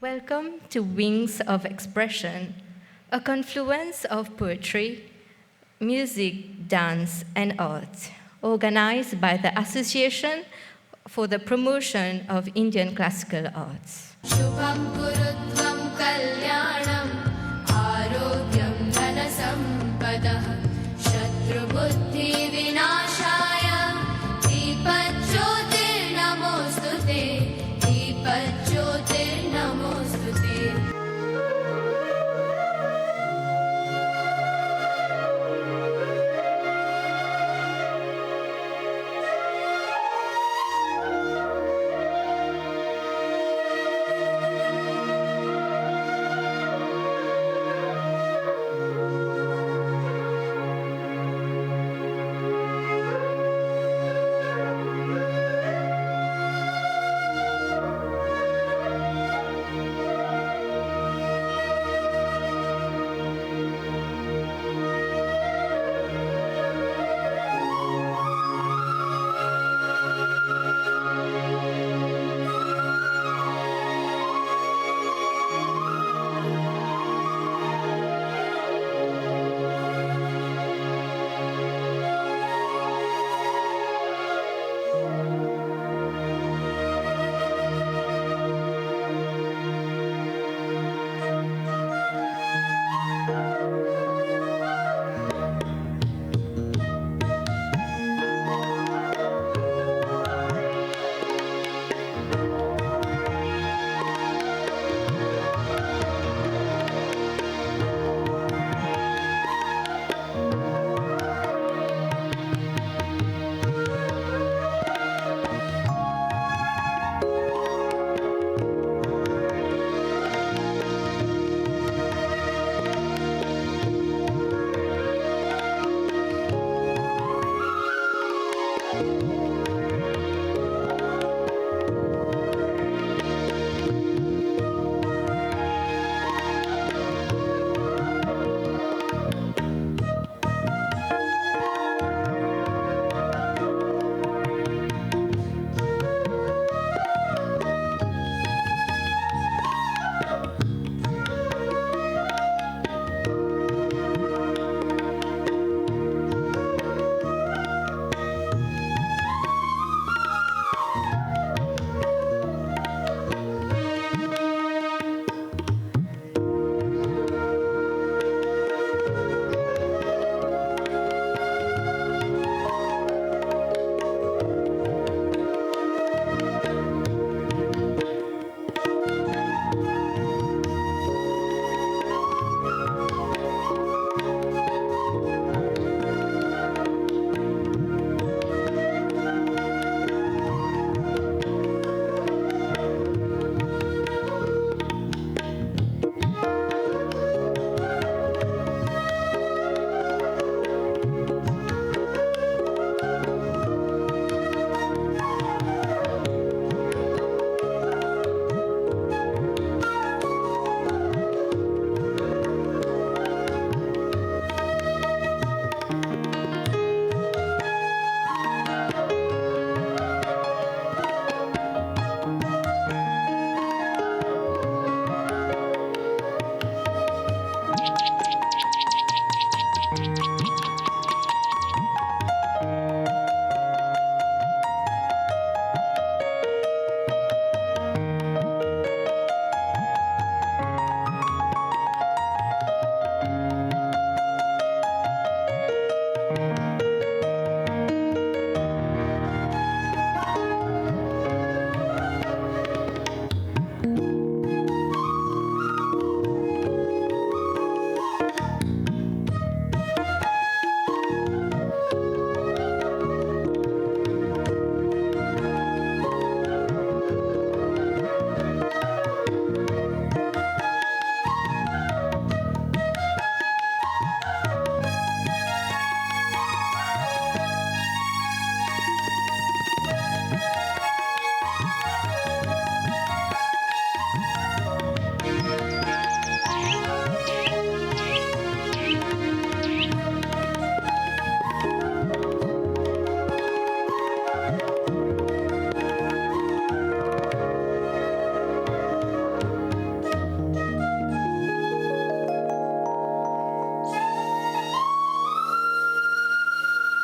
Welcome to Wings of Expression, a confluence of poetry, music, dance, and art, organized by the Association for the Promotion of Indian Classical Arts. Shubham Kurutvam Kalyanam Arogyam Dhanasampadah Shatru Buddhi Vinashaya Deepajyotir Namostute Deepajyotir Namostute.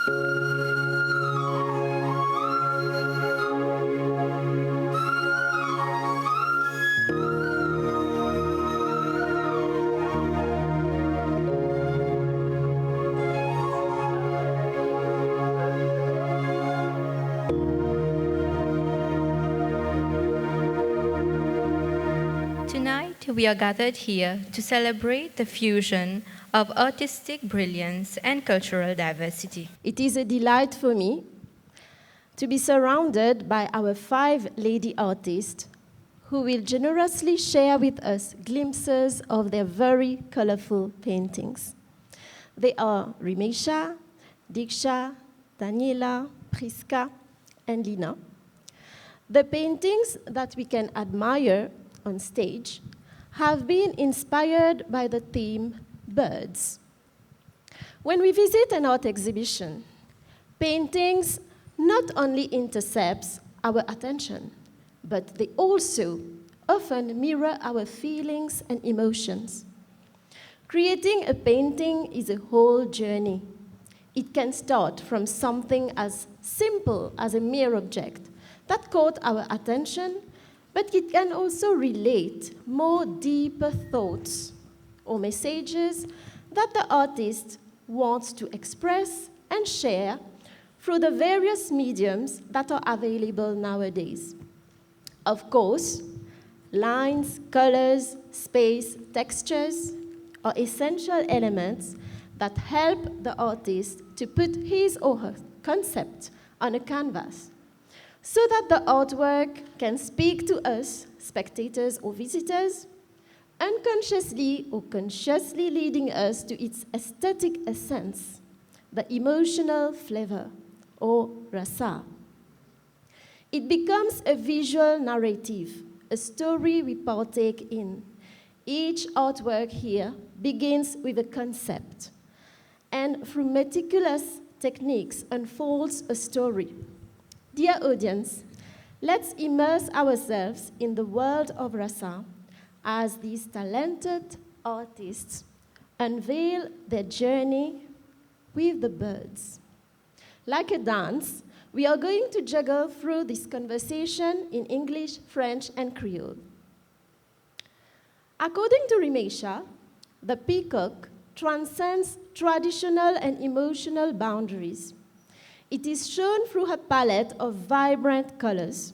Tonight, we are gathered here to celebrate the fusion of artistic brilliance and cultural diversity. It is a delight for me to be surrounded by our 5 lady artists who will generously share with us glimpses of their very colorful paintings. They are Rimesha, Diksha, Daniela, Priska, and Lina. The paintings that we can admire on stage have been inspired by the theme birds. When we visit an art exhibition, paintings not only intercepts our attention, but they also often mirror our feelings and emotions. Creating a painting is a whole journey. It can start from something as simple as a mere object that caught our attention, but it can also relate more deeper thoughts or messages that the artist wants to express and share through the various mediums that are available nowadays. Of course, lines, colors, space, textures are essential elements that help the artist to put his or her concept on a canvas, so that the artwork can speak to us, spectators or visitors, unconsciously or consciously leading us to its aesthetic essence, the emotional flavor, or rasa. It becomes a visual narrative, a story we partake in. Each artwork here begins with a concept, and through meticulous techniques unfolds a story. Dear audience, let's immerse ourselves in the world of rasa as these talented artists unveil their journey with the birds. Like a dance, we are going to juggle through this conversation in English, French, and Creole. According to Rimesha, the peacock transcends traditional and emotional boundaries. It is shown through her palette of vibrant colors.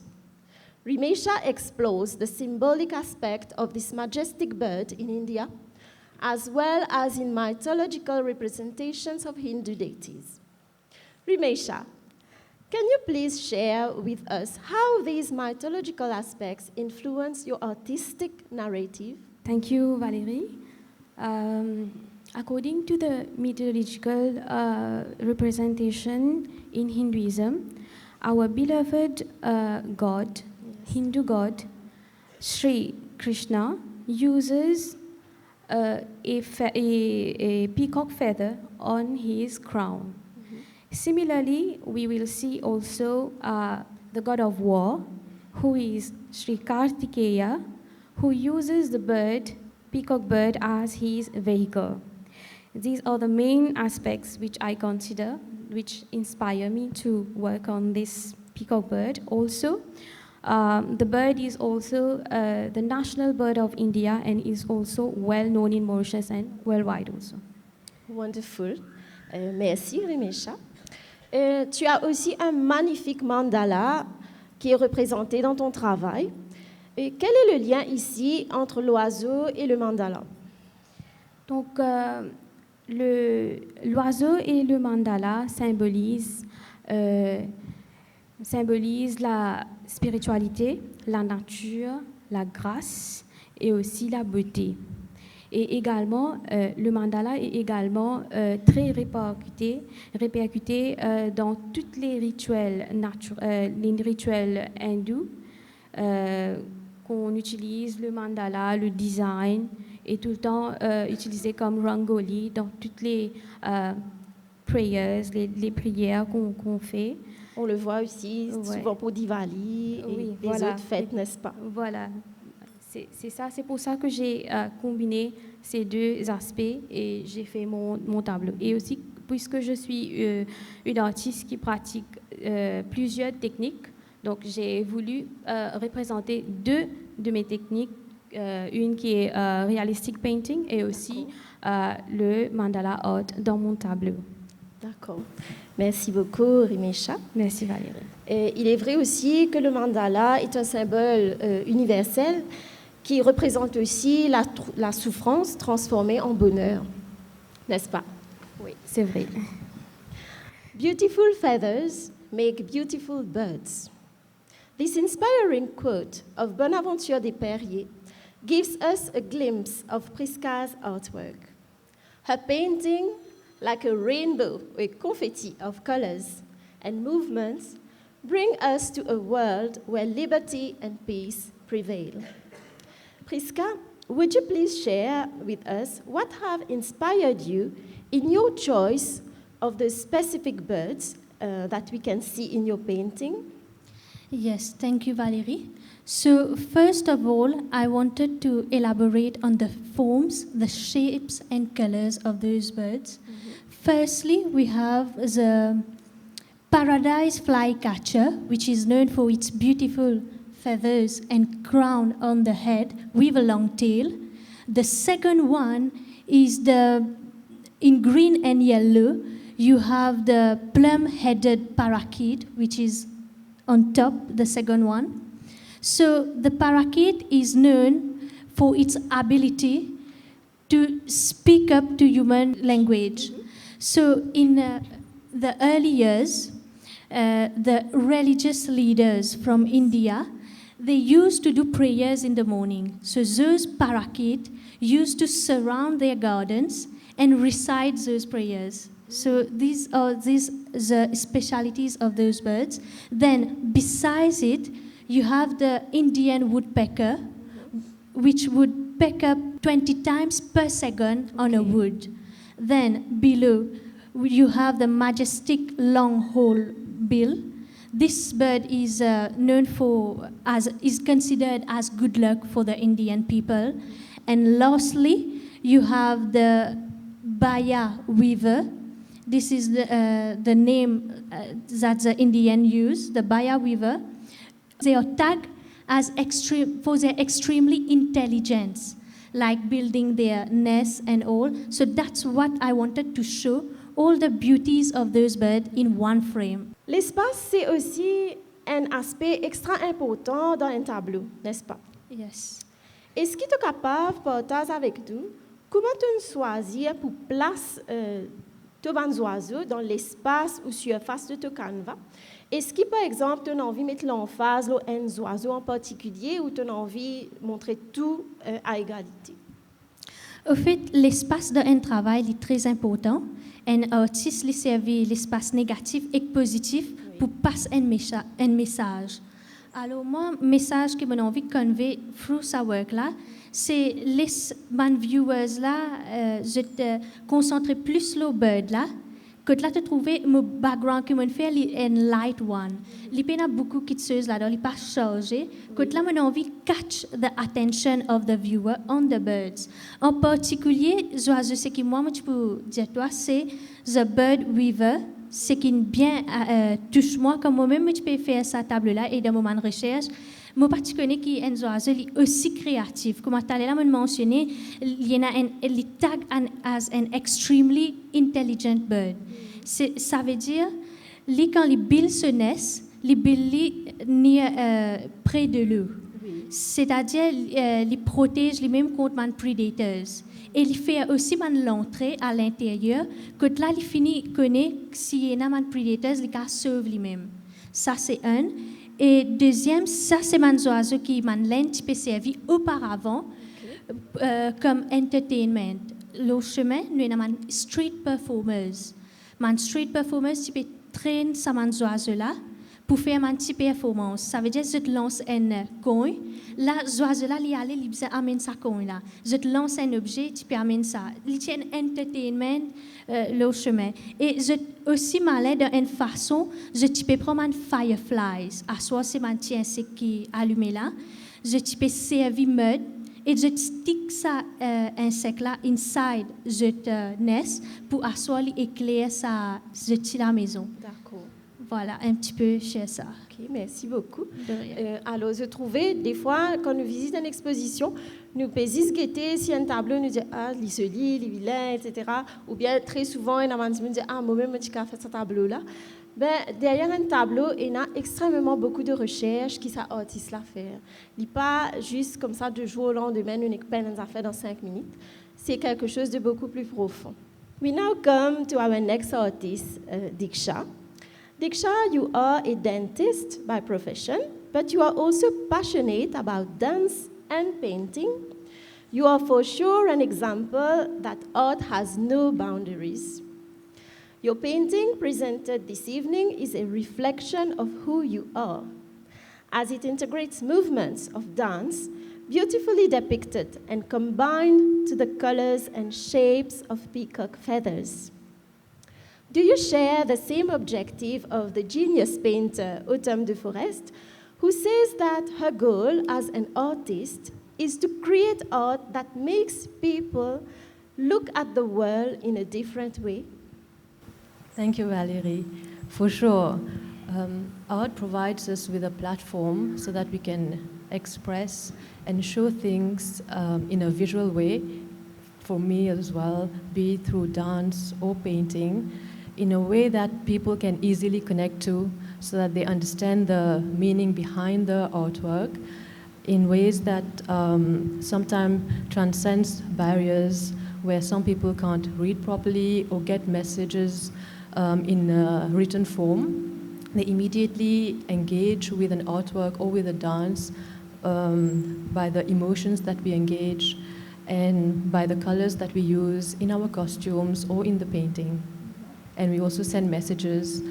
Rimesha explores the symbolic aspect of this majestic bird in India, as well as in mythological representations of Hindu deities. Rimesha, can you please share with us how these mythological aspects influence your artistic narrative? Thank you, Valérie. According to the mythological representation in Hinduism, our beloved god, Hindu god, Sri Krishna, uses a peacock feather on his crown. Similarly, we will see also the god of war, who is Sri Kartikeya, who uses the peacock bird as his vehicle. These are the main aspects which I consider, which inspire me to work on this peacock bird. Also, the bird is also the national bird of India and is also well known in Mauritius and worldwide also. Wonderful. Merci, Rimesha. Tu as aussi un magnifique mandala qui est représenté dans ton travail. Et quel est le lien ici entre l'oiseau et le mandala? Donc, l'oiseau et le mandala symbolisent la spiritualité, la nature, la grâce et aussi la beauté. Et également, le mandala est également très répercuté dans tous les rituels hindous qu'on utilise, le mandala, le design, est tout le temps utilisé comme rangoli dans toutes les prayers, les prières qu'on fait. On le voit aussi souvent pour Diwali et les autres fêtes, n'est-ce pas? Voilà, c'est ça. C'est pour ça que j'ai combiné ces deux aspects et j'ai fait mon tableau. Et aussi, puisque je suis une artiste qui pratique plusieurs techniques, donc j'ai voulu représenter deux de mes techniques, une qui est realistic painting et aussi le mandala art dans mon tableau. D'accord. Merci beaucoup, Rimesha. Merci Valérie. Et il est vrai aussi que le mandala est un symbole universel qui représente aussi la souffrance transformée en bonheur, n'est-ce pas? Oui, c'est vrai. Beautiful feathers make beautiful birds. This inspiring quote of Bonaventure des Perriers gives us a glimpse of Prisca's artwork. Her painting, like a rainbow with confetti of colors and movements, bring us to a world where liberty and peace prevail. Prisca, would you please share with us what have inspired you in your choice of the specific birds that we can see in your painting? Yes, thank you, Valerie. So, first of all, I wanted to elaborate on the forms, the shapes, and colors of those birds. Firstly, we have the paradise flycatcher, which is known for its beautiful feathers and crown on the head with a long tail. The second one is in green and yellow, you have the plum-headed parakeet, which is on top, the second one. So the parakeet is known for its ability to speak up to human language. So in the early years, the religious leaders from India, they used to do prayers in the morning. So those parakeets used to surround their gardens and recite those prayers. So these are the specialities of those birds. Then besides it, you have the Indian woodpecker, which would peck up 20 times per second on a wood. Then below, you have the majestic long hornbill. This bird is is considered as good luck for the Indian people. And lastly, you have the Baya weaver. This is the name that the Indian use, the Baya weaver. They are tagged as for their extremely intelligence, like building their nests and all. So that's what I wanted to show, all the beauties of those birds in one frame. L'espace, c'est aussi un aspect extra important dans un tableau, n'est-ce pas? Yes. Est-ce que tu es capable de partager avec nous comment tu choisis pour placer tes oiseaux dans l'espace ou surface de ton canevas? Est-ce que, par exemple, tu as envie de mettre l'emphase sur un oiseau en particulier ou tu as envie de montrer tout à égalité? Au fait, l'espace d'un travail est très important. Un artiste lui servir l'espace négatif et positif pour passer un message. Alors, moi, le message que j'ai envie de convey through sa work là, c'est les viewers là, je te concentrer plus sur le bird là, que là te trouver mon background que je fais un light one. Il y a beaucoup de choses là, il pas chargé. Que là j'ai envie de catch the attention of the viewer on the birds. En particulier, ce que moi je peux dire toi, c'est the bird weaver. Ce qui bien touche moi, comme moi-même je peux faire sa table là et dans mon de recherche. Moi, particulièrement, qui est un oiseau aussi créatif. Comme tu as mentionné, il y a un tag as an extremely intelligent bird. Ça veut dire, quand les billes se naissent, les billes sont près de l'eau. C'est-à-dire, ils protègent les mêmes contre les predators. Et il fait aussi l'entrée à l'intérieur, que là, il finit connaît s'il y a des predators, il peut sauver lui-même. Ça, c'est un. Et deuxième, ça, c'est des oiseaux qui m'ont servi auparavant comme entertainment. Le chemin, nous avons des street performers. Les street performers, tu peux traîner ces oiseaux-là pour faire une petite performance. Ça veut dire que je te lance un coin. Là, l'oiseau-là, il allait, il amène sa coin-là. Je te lance un objet, tu peux amener ça. Il tient un entertainment, le chemin. Et je aussi m'allais d'une façon, je peux prendre un fireflies. À soi, c'est un petit insecte qui est allumé là. Je peux servir mud et je stick ça insecte là inside the nest pour asseoir l'éclair ça je la maison. D'accord. Voilà, un petit peu chez ça. Ok, merci beaucoup. De rien. Alors, je trouvais, des fois, quand nous visitons une exposition, nous pouvons guetter si un tableau nous dit ah, il se lit, il est vilain, etc. Ou bien, très souvent, un avant nous dit ah, moi-même, je vais faire ce tableau-là. Ben, derrière un tableau, il y a extrêmement beaucoup de recherches qui ça artiste la faire. Il n'est pas juste comme ça, de jour au lendemain, une peine à faire dans 5 minutes. C'est quelque chose de beaucoup plus profond. We now come to our next artist, Diksha. Diksha, you are a dentist by profession, but you are also passionate about dance and painting. You are for sure an example that art has no boundaries. Your painting presented this evening is a reflection of who you are, as it integrates movements of dance, beautifully depicted and combined to the colors and shapes of peacock feathers. Do you share the same objective of the genius painter Autumn de Forest, who says that her goal as an artist is to create art that makes people look at the world in a different way? Thank you, Valerie. For sure, art provides us with a platform so that we can express and show things in a visual way, for me as well, be it through dance or painting, in a way that people can easily connect to so that they understand the meaning behind the artwork in ways that sometimes transcends barriers where some people can't read properly or get messages in written form. They immediately engage with an artwork or with a dance by the emotions that we engage and by the colors that we use in our costumes or in the painting. And we also send messages,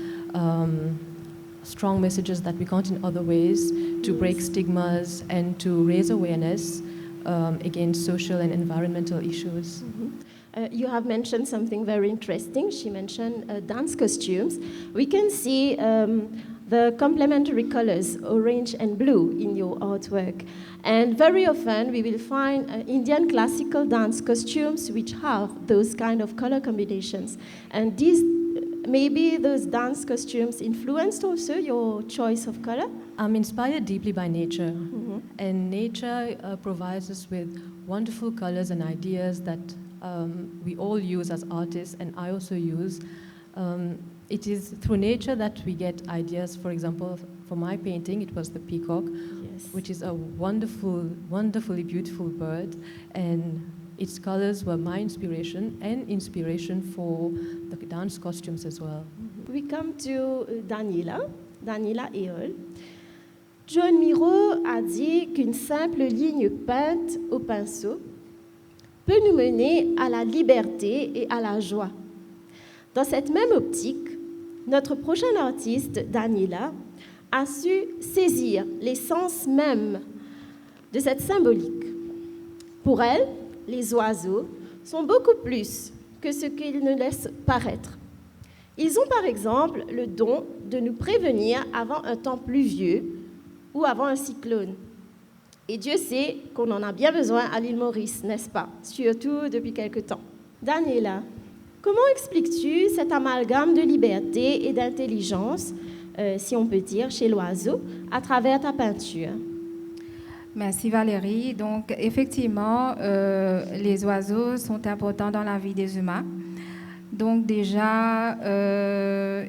strong messages that we can't in other ways, to break stigmas and to raise awareness against social and environmental issues. You have mentioned something very interesting. She mentioned dance costumes. We can see the complementary colors, orange and blue, in your artwork. And very often we will find Indian classical dance costumes which have those kind of color combinations. And maybe those dance costumes influenced also your choice of color? I'm inspired deeply by nature. And nature provides us with wonderful colors and ideas that we all use as artists, and I also use. It is through nature that we get ideas. For example, for my painting, it was the peacock, Yes. which is a wonderfully beautiful bird, and its colors were my inspiration and inspiration for the dance costumes as well. We come to Daniela Eol. John Miro a dit qu'une simple ligne peinte au pinceau peut nous mener à la liberté et à la joie. Dans cette même optique, notre prochaine artiste, Daniela, a su saisir l'essence même de cette symbolique. Pour elle, les oiseaux sont beaucoup plus que ce qu'ils ne laissent paraître. Ils ont par exemple le don de nous prévenir avant un temps pluvieux ou avant un cyclone. Et Dieu sait qu'on en a bien besoin à l'île Maurice, n'est-ce pas? Surtout depuis quelque temps. Daniela, comment expliques-tu cet amalgame de liberté et d'intelligence, si on peut dire, chez l'oiseau, à travers ta peinture? Merci Valérie. Donc effectivement, les oiseaux sont importants dans la vie des humains. Donc déjà,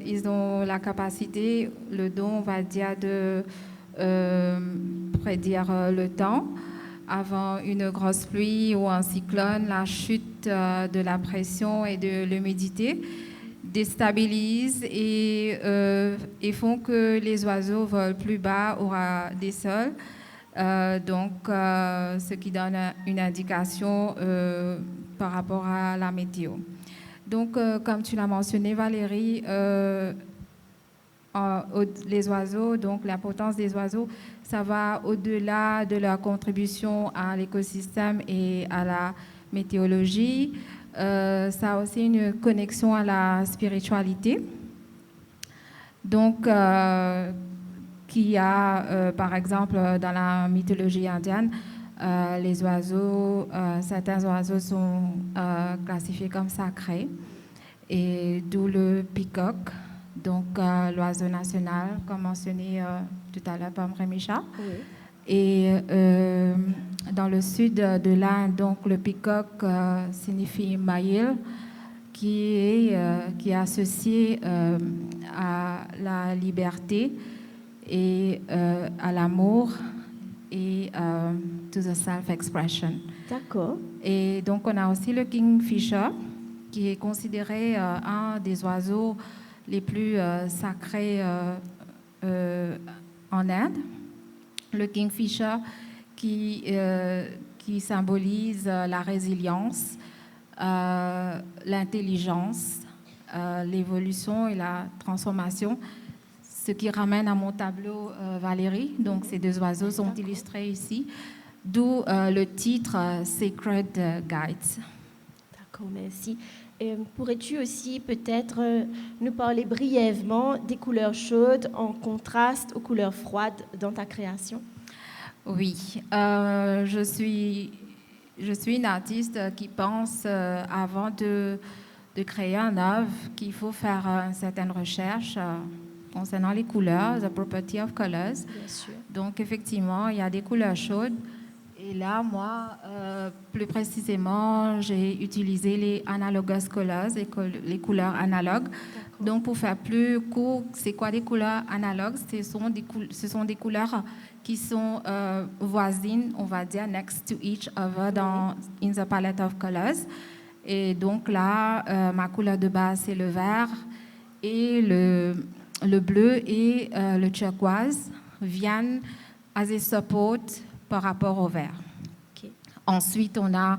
ils ont la capacité, le don, on va dire, de prédire le temps avant une grosse pluie ou un cyclone, la chute de la pression et de l'humidité déstabilisent et font que les oiseaux volent plus bas au ras des sols. Ce qui donne une indication par rapport à la météo. Donc, comme tu l'as mentionné, Valérie, les oiseaux, donc l'importance des oiseaux, ça va au-delà de leur contribution à l'écosystème et à la météorologie. Ça a aussi une connexion à la spiritualité. Donc, qui a, par exemple, dans la mythologie indienne, Les oiseaux, certains oiseaux sont classifiés comme sacrés, et d'où le peacock, donc l'oiseau national, comme mentionné tout à l'heure par Rémicha. Oui. Et dans le sud de l'Inde, donc le peacock signifie maïl, qui est associé à la liberté et à l'amour et to the self-expression. D'accord. Et donc on a aussi le kingfisher, qui est considéré un des oiseaux les plus sacrés en Inde. Le kingfisher qui symbolise la résilience, l'intelligence, l'évolution et la transformation, ce qui ramène à mon tableau Valérie. Donc ces deux oiseaux sont illustrés ici, d'où le titre Sacred Guides. D'accord, merci. Pourrais-tu aussi peut-être nous parler brièvement des couleurs chaudes en contraste aux couleurs froides dans ta création? Oui, je suis une artiste qui pense avant de créer un œuvre qu'il faut faire une certaine recherche concernant les couleurs, the property of colors. Bien sûr. Donc effectivement, il y a des couleurs chaudes. Et là, moi, plus précisément, j'ai utilisé les analogous colors, les couleurs analogues. Donc, pour faire plus court, c'est quoi des couleurs analogues? Ce sont des couleurs qui sont voisines, on va dire, next to each other in the palette of colors. Et donc là, ma couleur de base, c'est le vert et le bleu et le turquoise viennent as a support par rapport au vert. Okay. Ensuite, on a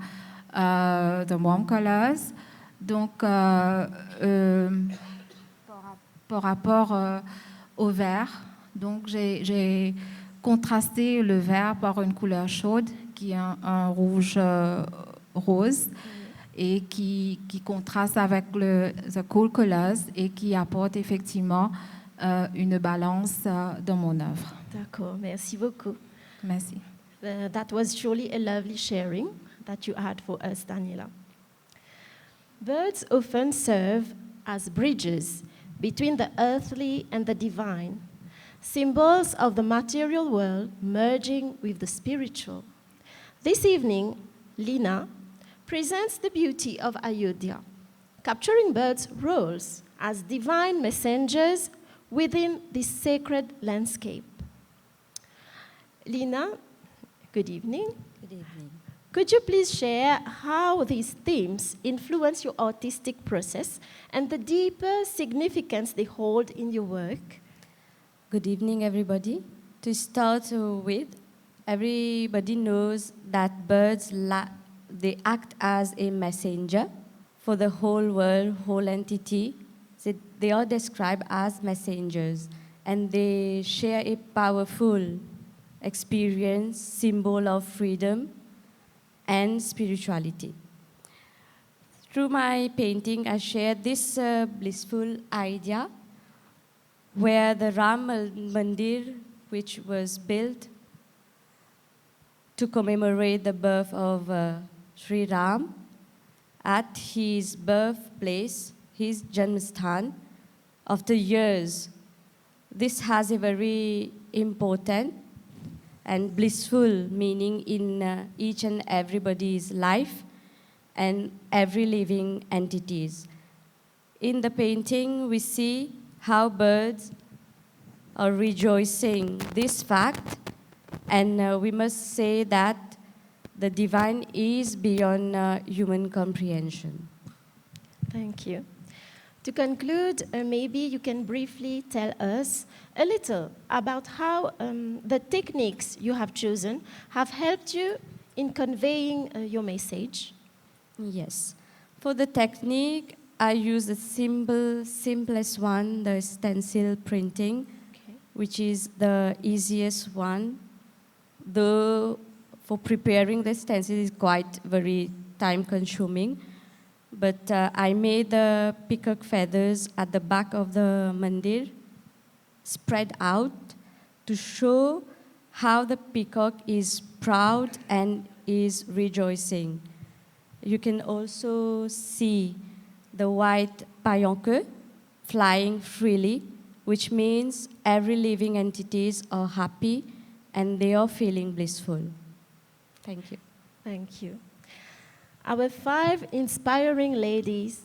the warm colors. Donc, par rapport au vert, donc j'ai contrasté le vert par une couleur chaude qui est un rouge rose et qui contraste avec the cool colors et qui apporte effectivement une balance dans mon œuvre. D'accord, merci beaucoup. Merci. That was surely a lovely sharing that you had for us, Daniela. Birds often serve as bridges between the earthly and the divine, symbols of the material world merging with the spiritual. This evening, Lina presents the beauty of Ayodhya, capturing birds' roles as divine messengers within this sacred landscape. Lina, good evening. Good evening. Could you please share how these themes influence your artistic process and the deeper significance they hold in your work? Good evening, everybody. To start with, everybody knows that birds they act as a messenger for the whole world, whole entity. They are described as messengers, and they share a powerful experience, symbol of freedom and spirituality. Through my painting, I share this blissful idea where the Ram Mandir, which was built to commemorate the birth of Sri Ram, at his birthplace, his Janmasthan, after years. This has a very important and blissful meaning in each and everybody's life and every living entities. In the painting, we see how birds are rejoicing this fact, and we must say that the divine is beyond human comprehension. Thank you. To conclude, maybe you can briefly tell us a little about how the techniques you have chosen have helped you in conveying your message. Yes. For the technique, I use the simplest one, the stencil printing, which is the easiest one. Though for preparing the stencil is quite very time-consuming. But I made the peacock feathers at the back of the mandir, spread out to show how the peacock is proud and is rejoicing. You can also see the white paillonqueux flying freely, which means every living entities are happy and they are feeling blissful. Thank you. Thank you. Our 5 inspiring ladies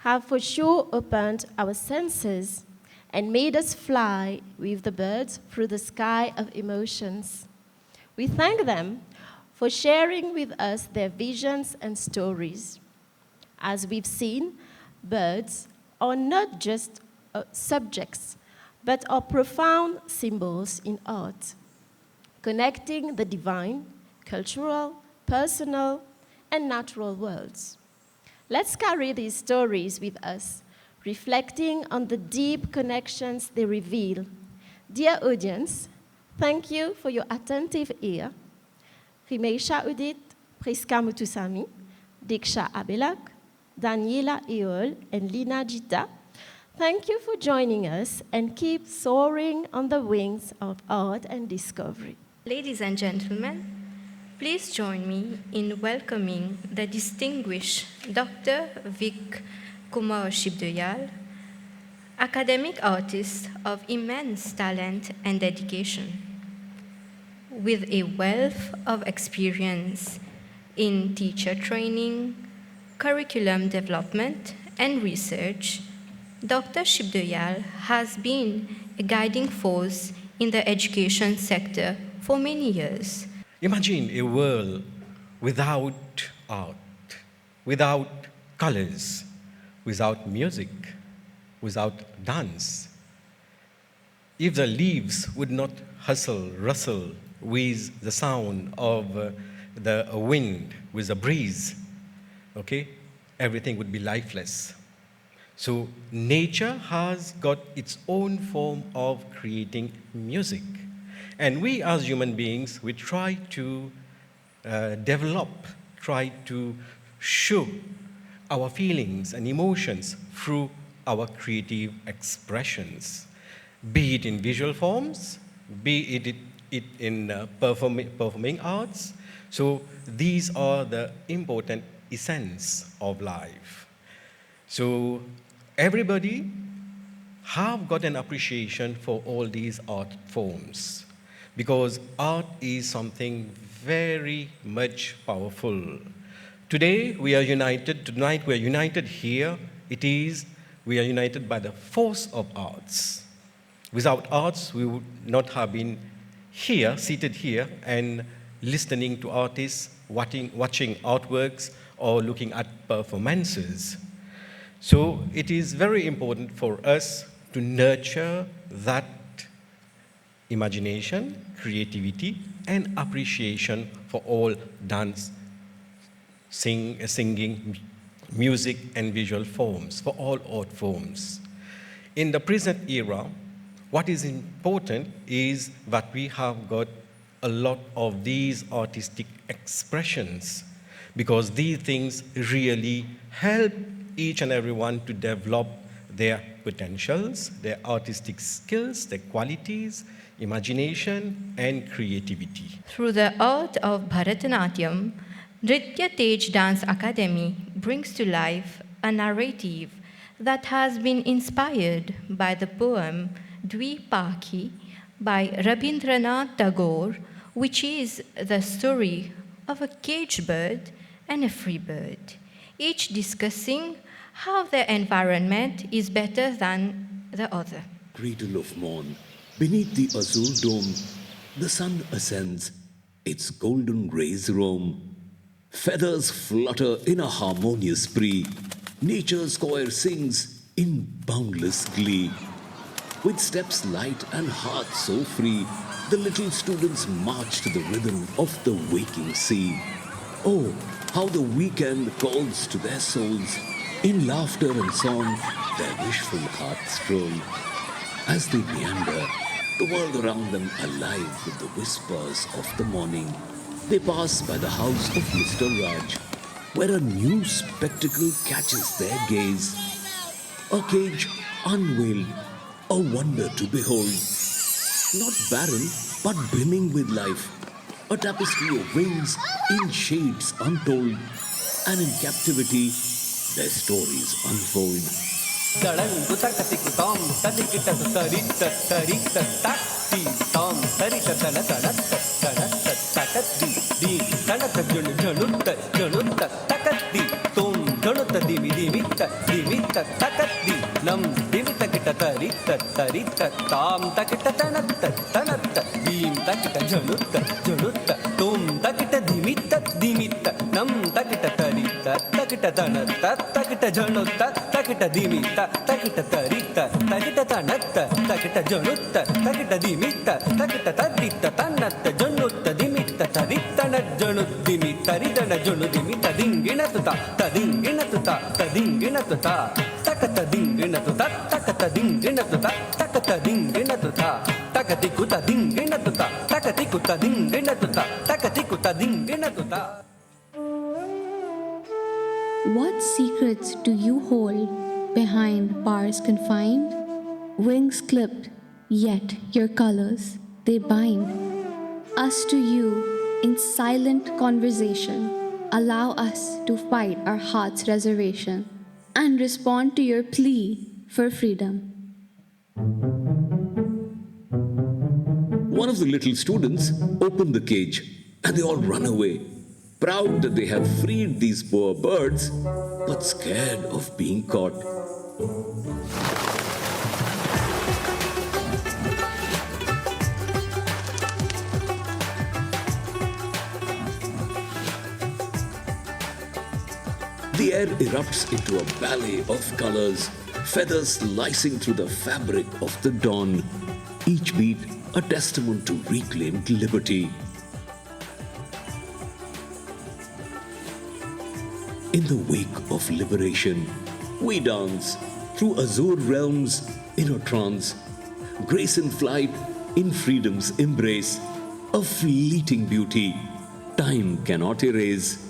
have for sure opened our senses and made us fly with the birds through the sky of emotions. We thank them for sharing with us their visions and stories. As we've seen, birds are not just subjects, but are profound symbols in art, connecting the divine, cultural, personal, and natural worlds. Let's carry these stories with us, reflecting on the deep connections they reveal. Dear audience, thank you for your attentive ear. Rimeisha Udit, Priska Mutusami, Diksha Abelak, Daniela Eol, and Lina Jita, thank you for joining us and keep soaring on the wings of art and discovery. Ladies and gentlemen, please join me in welcoming the distinguished Dr. Vic Kumar Shibdayal, academic artist of immense talent and dedication. With a wealth of experience in teacher training, curriculum development, and research, Dr. Shibdayal has been a guiding force in the education sector for many years. Imagine a world without art, without colors, without music, without dance. If the leaves would not rustle with the sound of the wind, with the breeze, okay, everything would be lifeless. So nature has got its own form of creating music. And we as human beings, we try to develop, try to show our feelings and emotions through our creative expressions, be it in visual forms, be it in performing arts. So these are the important essence of life. So everybody have got an appreciation for all these art forms, because art is something very much powerful. Today we are united, tonight we are united here, we are united by the force of arts. Without arts, we would not have been here, seated here, and listening to artists, watching artworks, or looking at performances. So it is very important for us to nurture that imagination, creativity, and appreciation for all dance, singing, music, and visual forms, for all art forms. In the present era, what is important is that we have got a lot of these artistic expressions, because these things really help each and everyone to develop their potentials, their artistic skills, their qualities, imagination, and creativity. Through the art of Bharatanatyam, Nritya Tej Dance Academy brings to life a narrative that has been inspired by the poem Dvipaki by Rabindranath Tagore, which is the story of a caged bird and a free bird, each discussing how their environment is better than the other. Cradle of morn, beneath the azure dome, the sun ascends, its golden rays roam. Feathers flutter in a harmonious spree, nature's choir sings in boundless glee. With steps light and hearts so free, the little students march to the rhythm of the waking sea. Oh, how the weekend calls to their souls, in laughter and song, their wishful hearts stroll. As they meander, the world around them alive with the whispers of the morning, they pass by the house of Mr. Raj, where a new spectacle catches their gaze. A cage unveiled, a wonder to behold. not barren, but brimming with life. A tapestry of wings in shades untold, and in captivity, their stories unfold. Tadangu takatiku tom, tadikita tarita tarita takti tom, tarita tanata tanata takati di tanata junutta takati tom junutta dimita takati nam dimita kita tarita tom takita tanata dim takita junutta tom takita dimita nam takita tarita takita tanata takita junutta takita dimita takita tarita takita tanata takita junutta takita dimita takita tarita tanata junutta dimita tarita na junut dimita ridana junut dimita dingina tuta tadingina tuta takata dingina tuta takata dingina tuta takata dingina tuta takatikuta dingina tuta takatikuta dingina tuta takatikuta dingina tuta. What secrets do you hold behind bars confined? Wings clipped, yet your colors they bind. Us to you in silent conversation, allow us to fight our heart's reservation and respond to your plea for freedom. One of the little students opened the cage and they all run away, proud that they have freed these poor birds, but scared of being caught. The air erupts into a ballet of colors, feathers slicing through the fabric of the dawn, each beat a testament to reclaimed liberty. In the wake of liberation, we dance through azure realms in a trance, grace in flight in freedom's embrace, a fleeting beauty time cannot erase.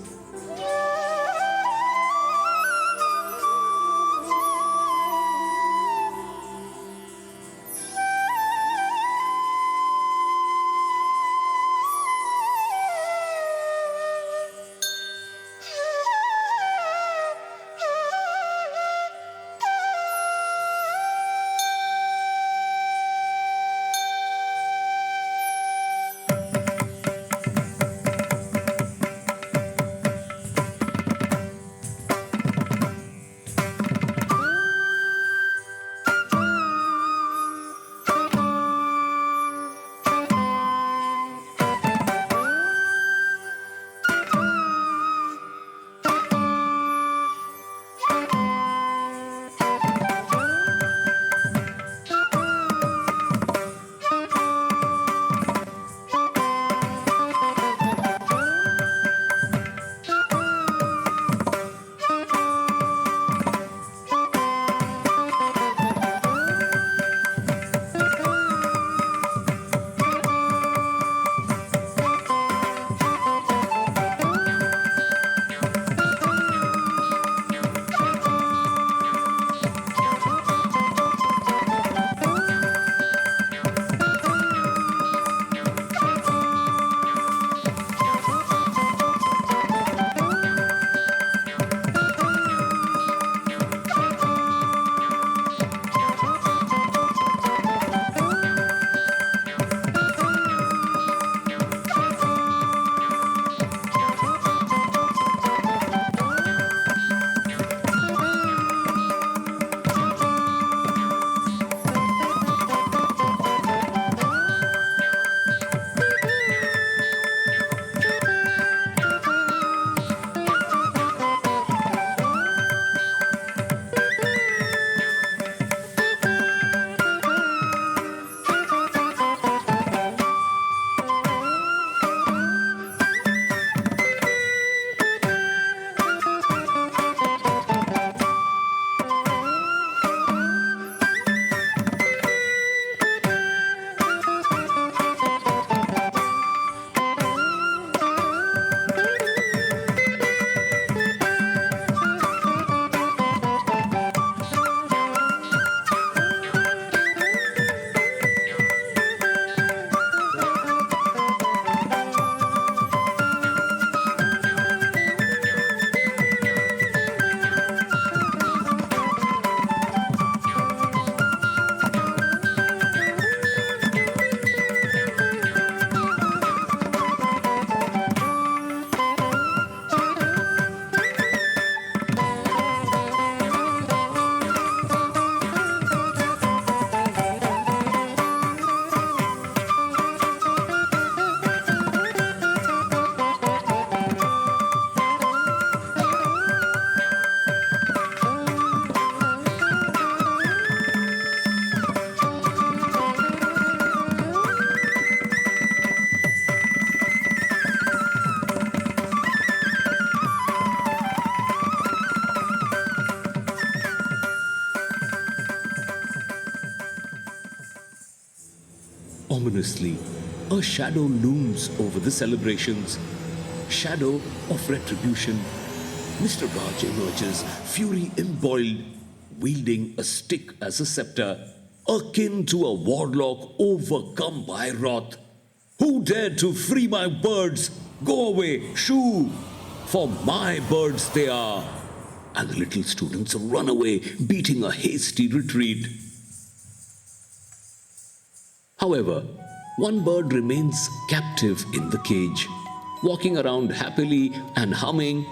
Ominously, a shadow looms over the celebrations. Shadow of retribution. Mr. Raj emerges, fury emboiled, wielding a stick as a scepter, akin to a warlock overcome by wrath. Who dared to free my birds? Go away, shoo! For my birds they are. And the little students run away, beating a hasty retreat. However, one bird remains captive in the cage, walking around happily and humming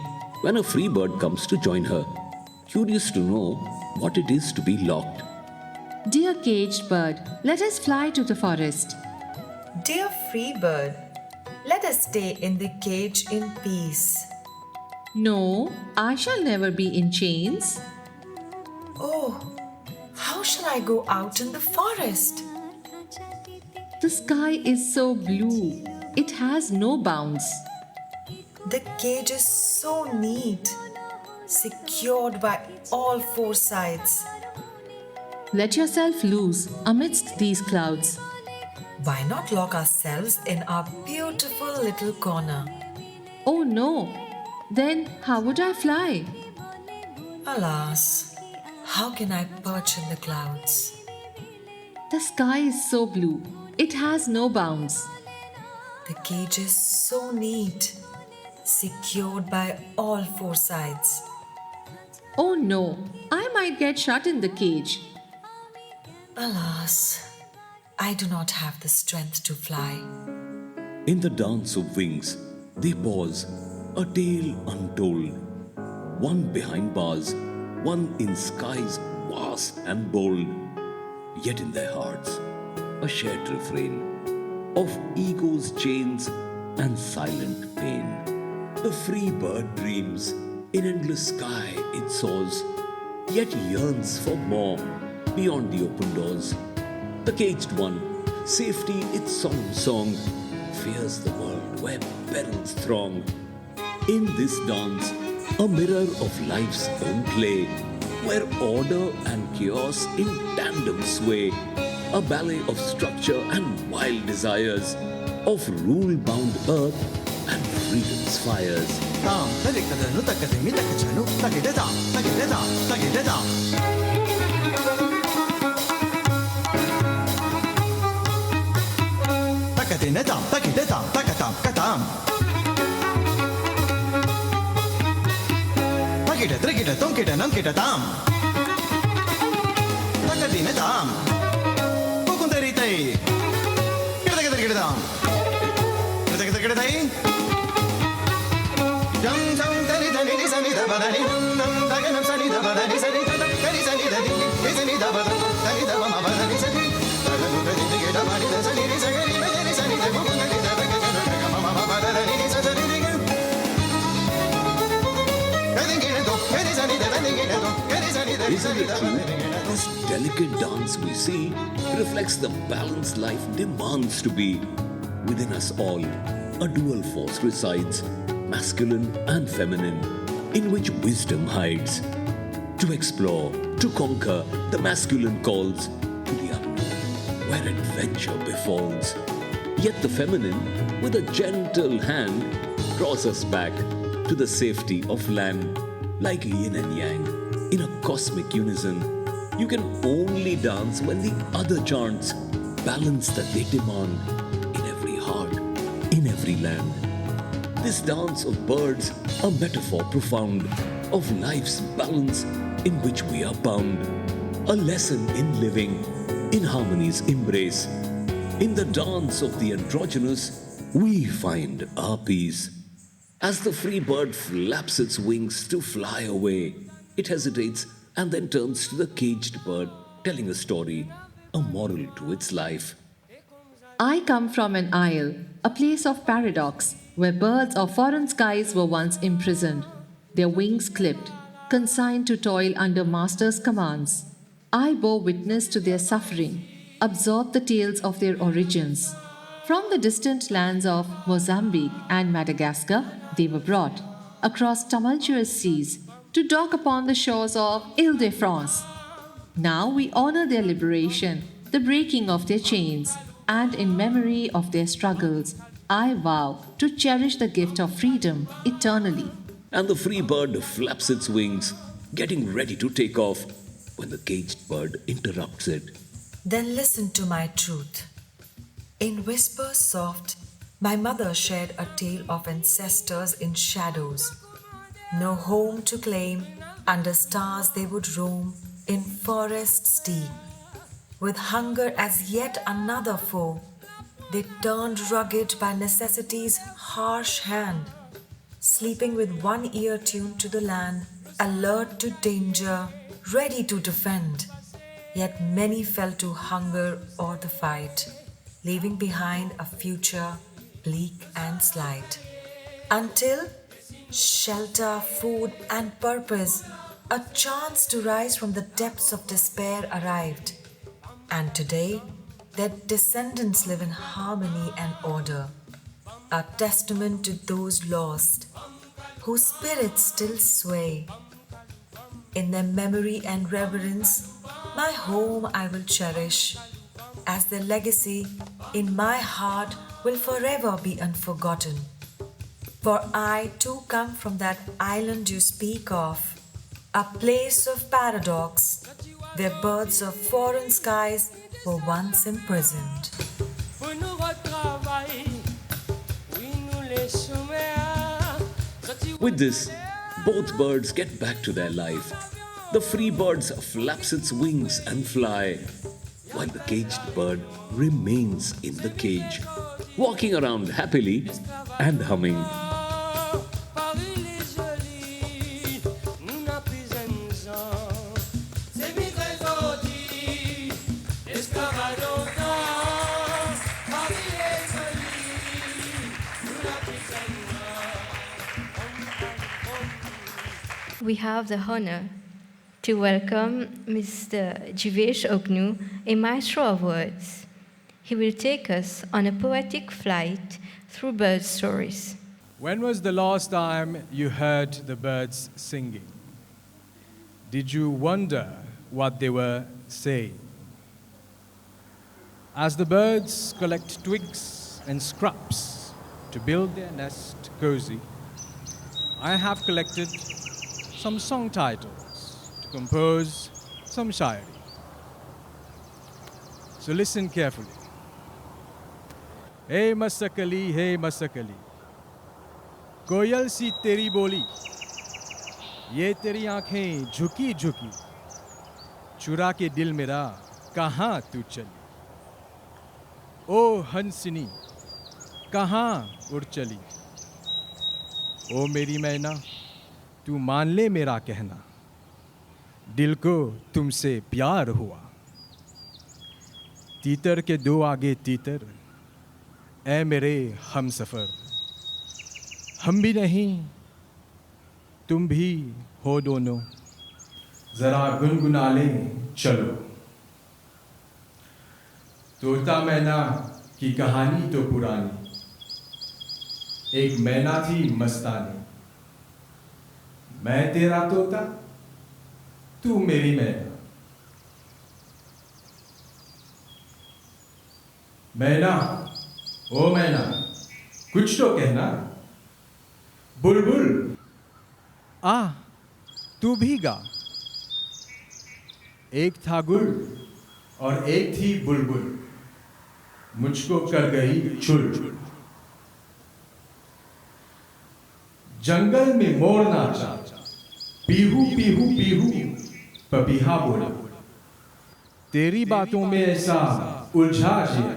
when a free bird comes to join her, curious to know what it is to be locked. Dear caged bird, let us fly to the forest. Dear free bird, let us stay in the cage in peace. No, I shall never be in chains. Oh, how shall I go out in the forest? The sky is so blue, it has no bounds. The cage is so neat, secured by all four sides. Let yourself loose amidst these clouds. Why not lock ourselves in our beautiful little corner? Oh no, then how would I fly? Alas, how can I perch in the clouds? The sky is so blue, it has no bounds. The cage is so neat, secured by all four sides. Oh no, I might get shut in the cage. Alas, I do not have the strength to fly. In the dance of wings, they pause, a tale untold. One behind bars, one in skies vast and bold. Yet in their hearts, a shared refrain of ego's chains and silent pain. The free bird dreams, in endless sky it soars, yet yearns for more beyond the open doors. The caged one, safety its solemn song, fears the world where perils throng. In this dance, a mirror of life's own play, where order and chaos in tandem sway, a ballet of structure and wild desires, of rule-bound earth and freedom's fires. Isn't it true? This delicate dance we see reflects the balance life demands to be. Within us all, a dual force resides, masculine and feminine, in which wisdom hides. To explore, to conquer, the masculine calls to the unknown, where adventure befalls. Yet the feminine, with a gentle hand, draws us back to the safety of land. Like yin and yang, in a cosmic unison, you can only dance when the other chants balance that they demand in every heart, in every land. This dance of birds, a metaphor profound of life's balance in which we are bound. A lesson in living, in harmony's embrace. In the dance of the androgynous, we find our peace. As the free bird flaps its wings to fly away, it hesitates and then turns to the caged bird, telling a story, a moral to its life. I come from an isle, a place of paradox, where birds of foreign skies were once imprisoned, their wings clipped, consigned to toil under master's commands. I bore witness to their suffering, absorbed the tales of their origins. From the distant lands of Mozambique and Madagascar, they were brought across tumultuous seas to dock upon the shores of Ile-de-France. Now we honor their liberation, the breaking of their chains, and in memory of their struggles, I vow to cherish the gift of freedom eternally. And the free bird flaps its wings, getting ready to take off when the caged bird interrupts it. Then listen to my truth. In whispers soft, my mother shared a tale of ancestors in shadows. No home to claim, under stars they would roam in forests deep. With hunger as yet another foe, they turned rugged by necessity's harsh hand, sleeping with one ear tuned to the land, alert to danger, ready to defend. Yet many fell to hunger or the fight, leaving behind a future bleak and slight. Until shelter, food, and purpose, a chance to rise from the depths of despair arrived. And today, their descendants live in harmony and order, a testament to those lost, whose spirits still sway. In their memory and reverence, my home I will cherish, as their legacy in my heart will forever be unforgotten. For I too come from that island you speak of, a place of paradox, where birds of foreign skies were once imprisoned. With this, both birds get back to their life. The free bird flaps its wings and fly, while the caged bird remains in the cage, walking around happily and humming. We have the honor to welcome Mr. Jivesh Ognu, a maestro of words. He will take us on a poetic flight through bird stories. When was the last time you heard the birds singing? Did you wonder what they were saying? As the birds collect twigs and scraps to build their nest cozy, I have collected some song titles to compose some shairi. So listen carefully. Hey Masakali, कोयल सी तेरी बोली, ये तेरी आंखें झुकी झुकी, चुरा के दिल मेरा कहाँ तू चली? ओ हंसनी, कहाँ उड़ चली? ओ मेरी मैना, तू मान ले मेरा कहना, दिल को तुमसे प्यार हुआ। तीतर के दो आगे तीतर, ऐ मेरे हमसफर, हम भी नहीं, तुम भी हो दोनों, जरा गुनगुना ले चलो। तोता मैना की कहानी तो पुरानी, एक मैना थी मस्तानी, मैं तेरा तोता, तू मेरी मैना। मैना, ओ मैना, कुछ तो कहना। बुलबुल, आ, तू भी गा। एक था गुल और एक थी बुलबुल, मुझको कर गई चुल। जंगल में मोर नाचा, पीहू पीहू पीहू पपीहा बोला। तेरी बातों में ऐसा उलझा जिया,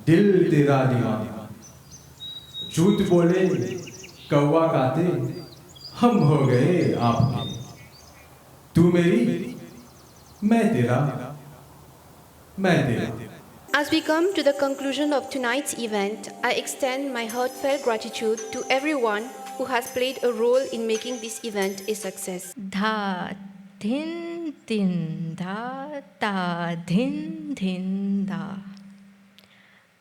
दिल तेरा दीवाना। झूठ बोले कौवा काते, हम हो गए आपके। तू मेरी, मैं तेरा, मैं तेरा। As we come to the conclusion of tonight's event, I extend my heartfelt gratitude to everyone who has played a role in making this event a success. Dha din din da da din din da.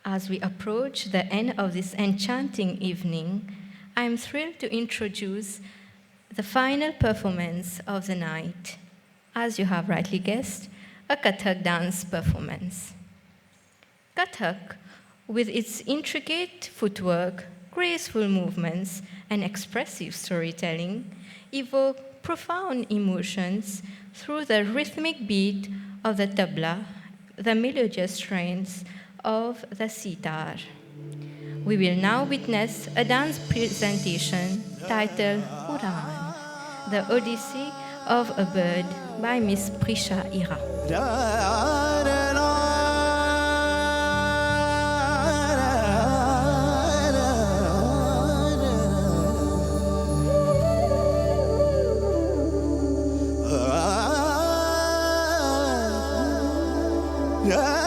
As we approach the end of this enchanting evening, I am thrilled to introduce the final performance of the night. As you have rightly guessed, a Kathak dance performance. Kathak, with its intricate footwork, graceful movements, and expressive storytelling, evoke profound emotions through the rhythmic beat of the tabla, the melodious strains of the sitar. We will now witness a dance presentation titled Uran, the Odyssey of a Bird by Miss Prisha Ira. Yeah.